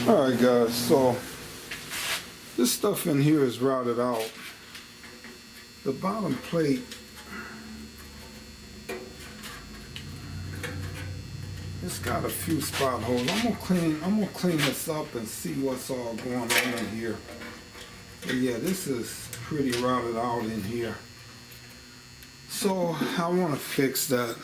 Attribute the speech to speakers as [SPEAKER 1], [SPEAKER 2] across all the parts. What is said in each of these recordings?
[SPEAKER 1] Alright guys, so this stuff in here is routed out. The bottom plate it's got a few spot holes. I'm gonna clean this up and see what's all going on in here. But yeah, this is pretty routed out in here. So I want to fix that.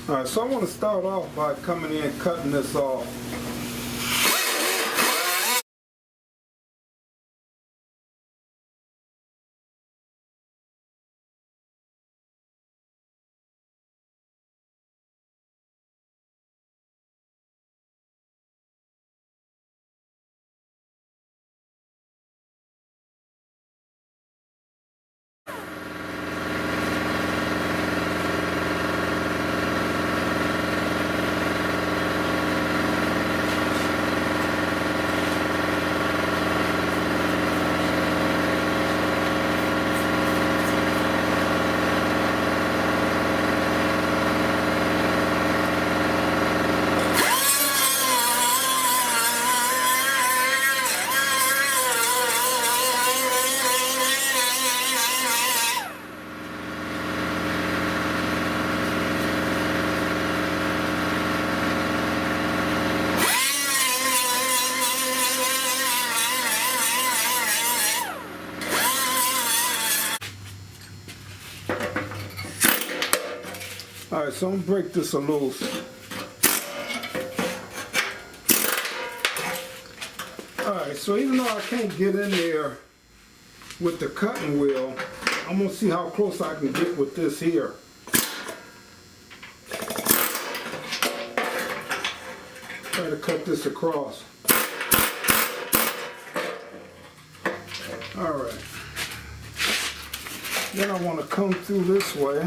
[SPEAKER 1] Alright, so I want to start off by coming in and cutting this off. Alright, so I'm gonna break this loose. Alright, so even though I can't get in there with the cutting wheel, I'm gonna see how close I can get with this here. Try to cut this across. Alright. Then I want to come through this way.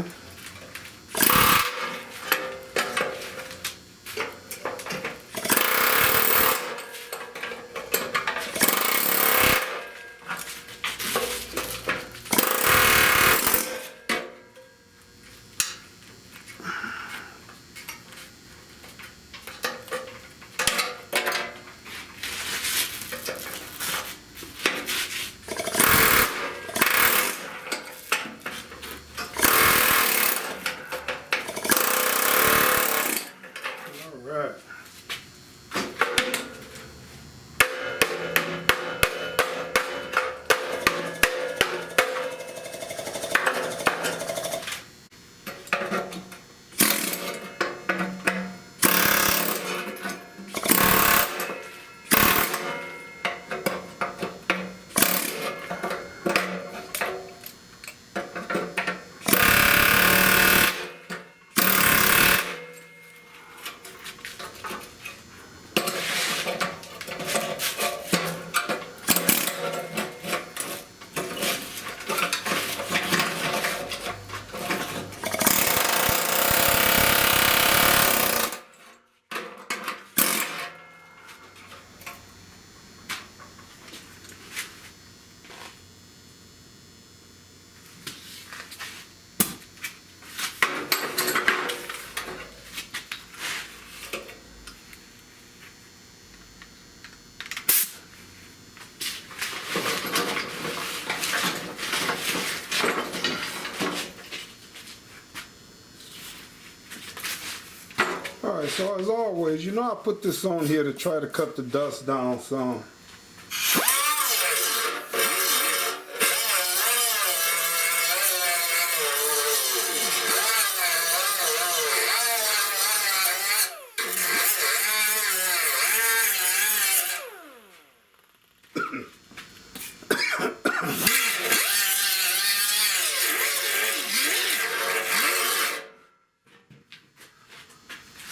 [SPEAKER 1] Alright, so as always, you know I put this on here to try to cut the dust down some.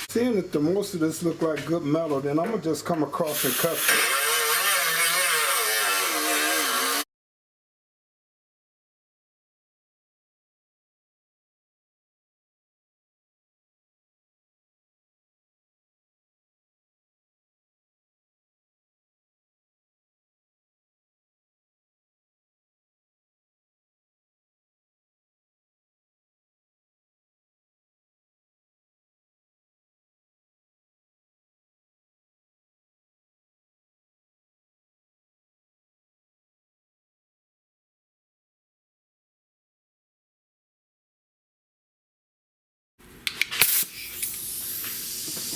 [SPEAKER 1] Seeing that the most of this look like good metal, then I'm gonna just come across and cut it.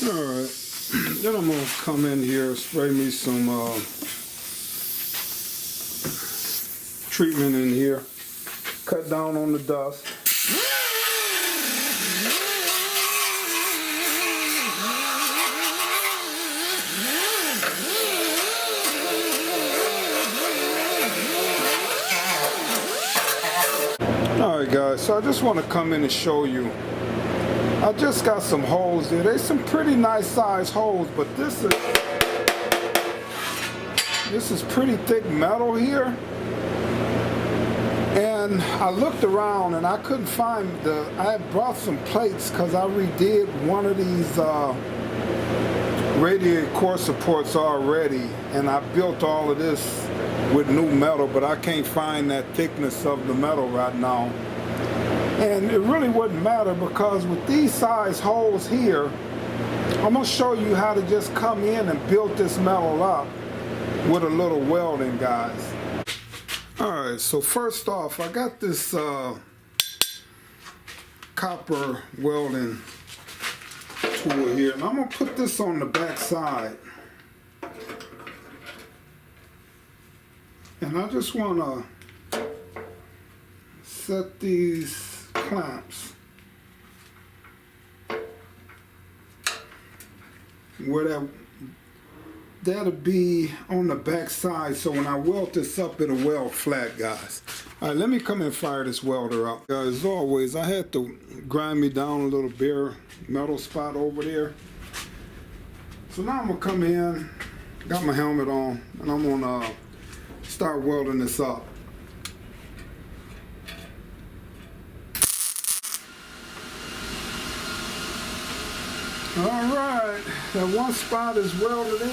[SPEAKER 1] Alright, then I'm going to come in here, spray me some treatment in here, cut down on the dust. Alright guys, so I just want to come in and show you. I just got some holes there. There's some pretty nice size holes, but this is pretty thick metal here. And I looked around and I couldn't find I had brought some plates because I redid one of these radiator core supports already, and I built all of this with new metal, but I can't find that thickness of the metal right now. And it really wouldn't matter, because with these size holes here, I'm going to show you how to just come in and build this metal up with a little welding, guys. Alright, so first off, I got this copper welding tool here, and I'm going to put this on the back side. And I just want to set these clamps where that'll be on the back side, so when I weld this up, it'll weld flat, guys. All right, let me come and fire this welder up. As always, I had to grind me down a little bare metal spot over there. So now I'm gonna come in, got my helmet on, and I'm gonna start welding this up. All right, that one spot is welded in.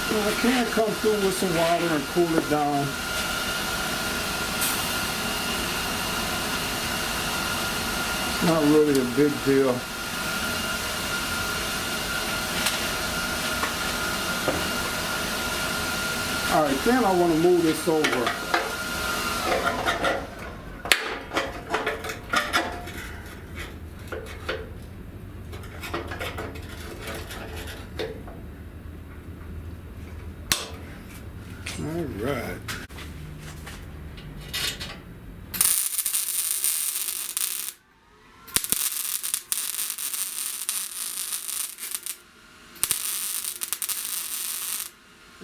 [SPEAKER 1] Well, I can come through with some water and cool it down. It's not really a big deal. All right, then I want to move this over. All right.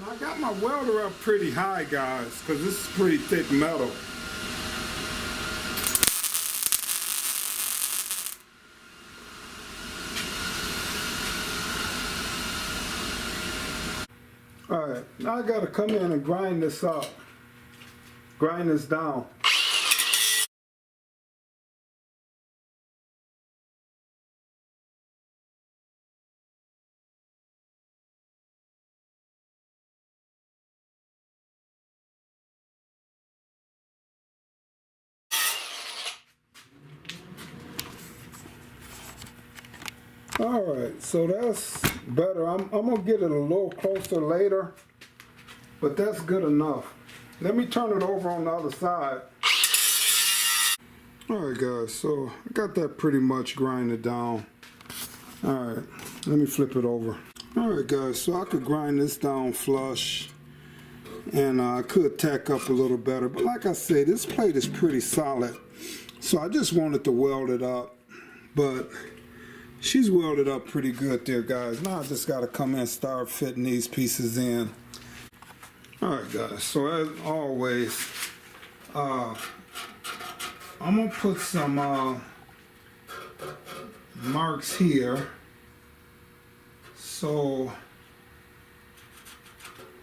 [SPEAKER 1] I got my welder up pretty high, guys, because this is pretty thick metal. All right, now I got to come in and grind this up, grind this down. All right, so that's better. I'm gonna get it a little closer later, but that's good enough. Let me turn it over on the other side. Alright guys, so I got that pretty much grinded down. Alright, let me flip it over. Alright guys, so I could grind this down flush, and I could tack up a little better, but like I say, this plate is pretty solid, so I just wanted to weld it up, but she's welded up pretty good there guys. Now I just got to come in and start fitting these pieces in. Alright guys, so as always, I'm going to put some marks here so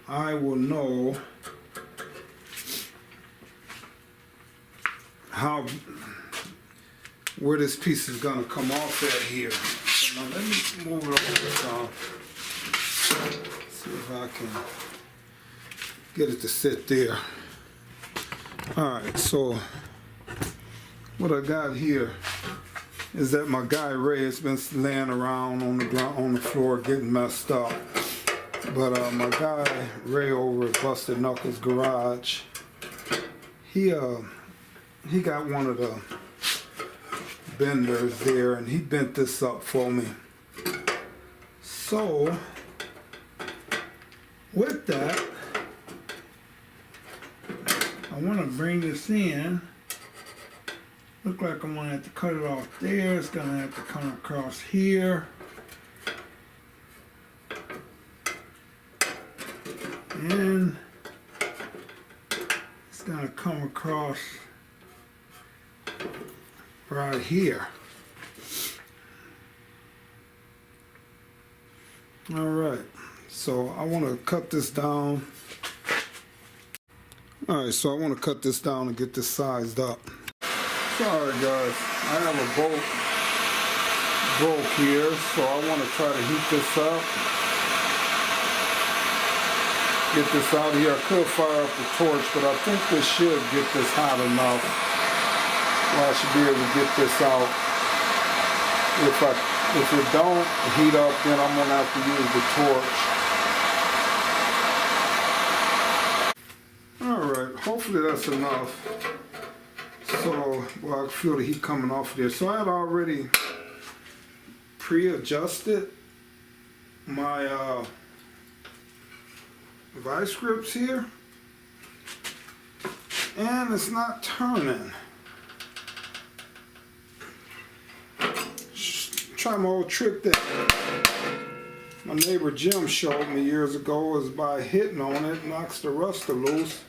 [SPEAKER 1] I will know where this piece is going to come off at here. So now let me move it over some. See if I can get it to sit there. Alright, so what I got here is that my guy Ray has been laying around on the ground, on the floor, getting messed up. But my guy Ray over at Busted Knuckles Garage, he got one of the benders there, and he bent this up for me. So with that, I want to bring this in. Look like I'm going to have to cut it off there. It's going to have to come across here. And it's going to come across right here. Alright, so I want to cut this down. Alright, so I want to cut this down and get this sized up. Sorry guys, I have a bolt broke here, so I want to try to heat this up. Get this out of here. I could fire up the torch, but I think this should get this hot enough where I should be able to get this out. If it don't heat up, then I'm going to have to use the torch. Alright, hopefully that's enough. So, well, I feel the heat coming off there. So I had already pre-adjusted my vice grips here, and it's not turning. Try my old trick that my neighbor Jim showed me years ago, is by hitting on it, knocks the rust loose.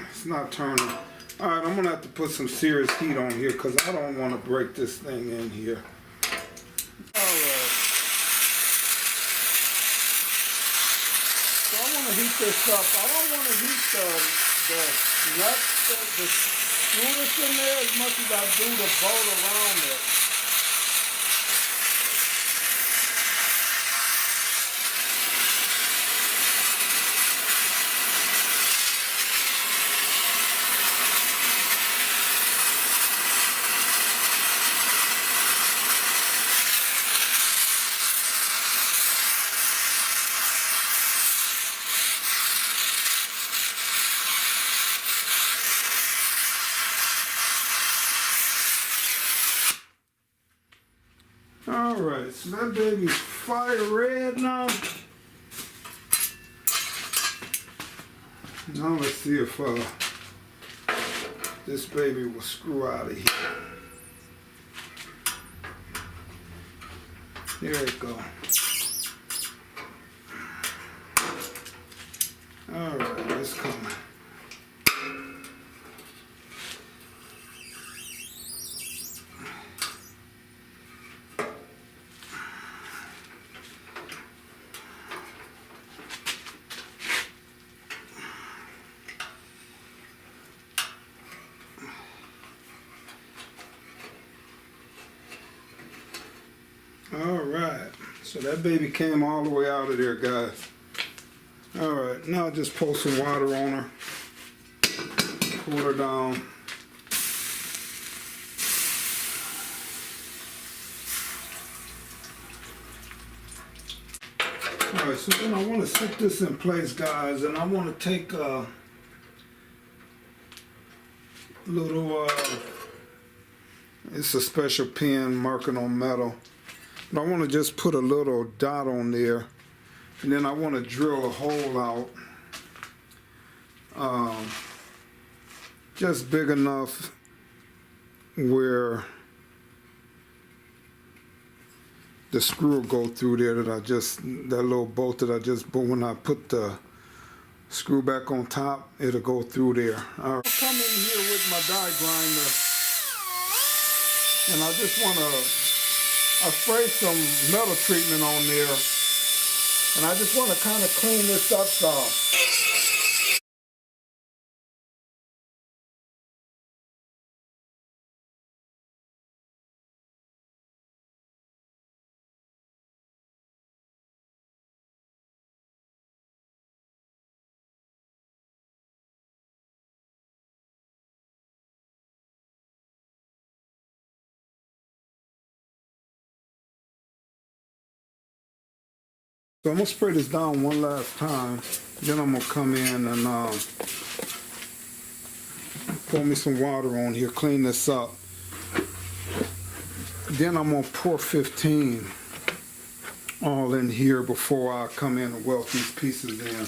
[SPEAKER 1] It's not turning. Alright, I'm going to have to put some serious heat on here because I don't want to break this thing in here. Alright. So I want to heat this up. I don't want to heat the nuts, the screw that's in there as much as I do the bolt around it. Alright, so that baby's fire red now. Now let's see if this baby will screw out of here. There it goes. Alright, it's coming. Alright, so that baby came all the way out of there, guys. Alright, now just pour some water on her. Cool her down. Alright, so then I want to set this in place, guys, and I want to take little, it's a special pen marking on metal. But I want to just put a little dot on there. And then I want to drill a hole out. Just big enough where the screw will go through there that little bolt that I just, but when I put the screw back on top, it'll go through there. All right. I'll come in here with my die grinder, and I just want to, I spray some metal treatment on there, and I just want to kind of clean this up some. So I'm going to spray this down one last time, then I'm going to come in and pour me some water on here, clean this up. Then I'm going to pour 15 all in here before I come in and weld these pieces in.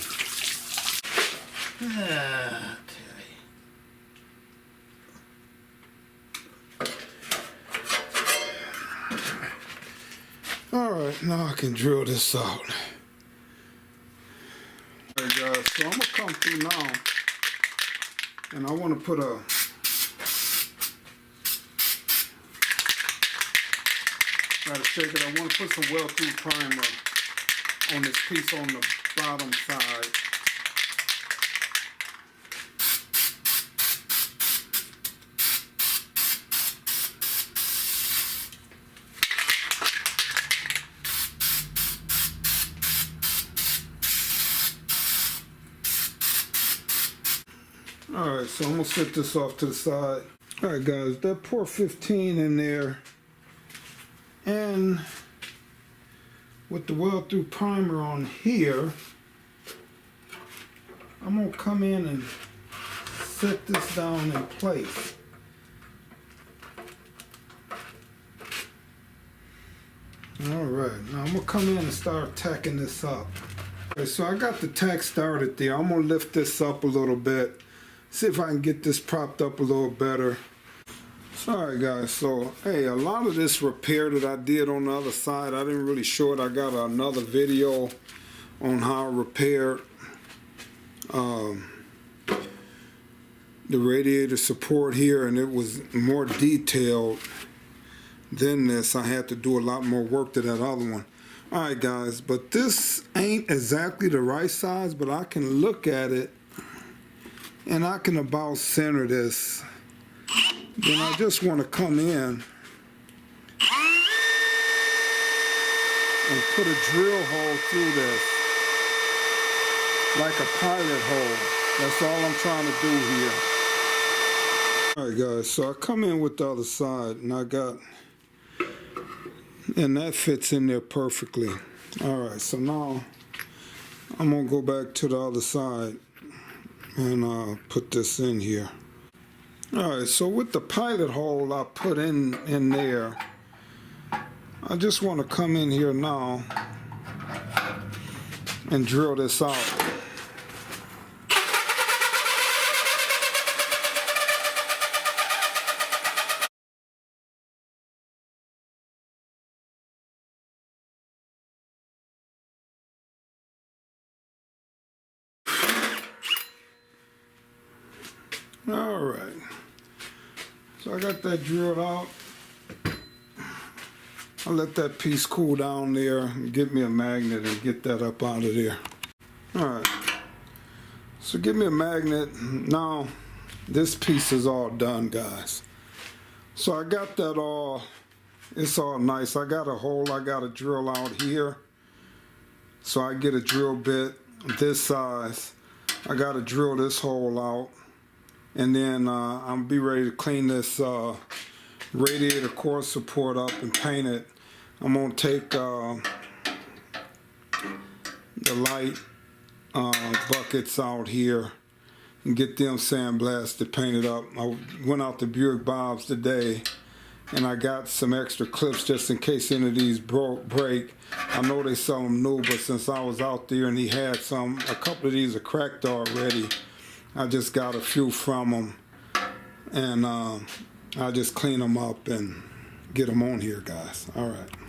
[SPEAKER 1] Alright, now I can drill this out. Alright guys, so I'm going to come through now, and I want to put a gotta shake it. I want to put some weld-through primer on this piece on the bottom side. Alright, so I'm going to set this off to the side. Alright guys, that pour 15 in there. And with the weld-through primer on here, I'm going to come in and set this down in place. Alright, now I'm going to come in and start tacking this up. Okay, so I got the tack started there. I'm going to lift this up a little bit. See if I can get this propped up a little better. Alright guys, so hey, a lot of this repair that I did on the other side, I didn't really show it. I got another video on how I repaired the radiator support here, and it was more detailed than this. I had to do a lot more work to that other one. Alright guys, but this ain't exactly the right size, but I can look at it and I can about center this. Then I just want to come in and put a drill hole through this, like a pilot hole. That's all I'm trying to do here. Alright guys, so I come in with the other side, and and that fits in there perfectly. Alright, so now I'm going to go back to the other side and put this in here. Alright, so with the pilot hole I put in there, I just want to come in here now and drill this out. Alright, so I got that drilled out. I'll let that piece cool down there and get me a magnet and get that up out of there. Alright, so get me a magnet. Now this piece is all done, guys. So I got that all, it's all nice. I got a hole I got to drill out here. So I get a drill bit this size. I got to drill this hole out. And then I'll be ready to clean this radiator core support up and paint it. I'm going to take the light buckets out here, and get them sandblasted, painted up. I went out to Buick Bob's today, and I got some extra clips just in case any of these break. I know they sell them new, but since I was out there and he had some, a couple of these are cracked already. I just got a few from him, and I'll just clean them up and get them on here, guys. All right.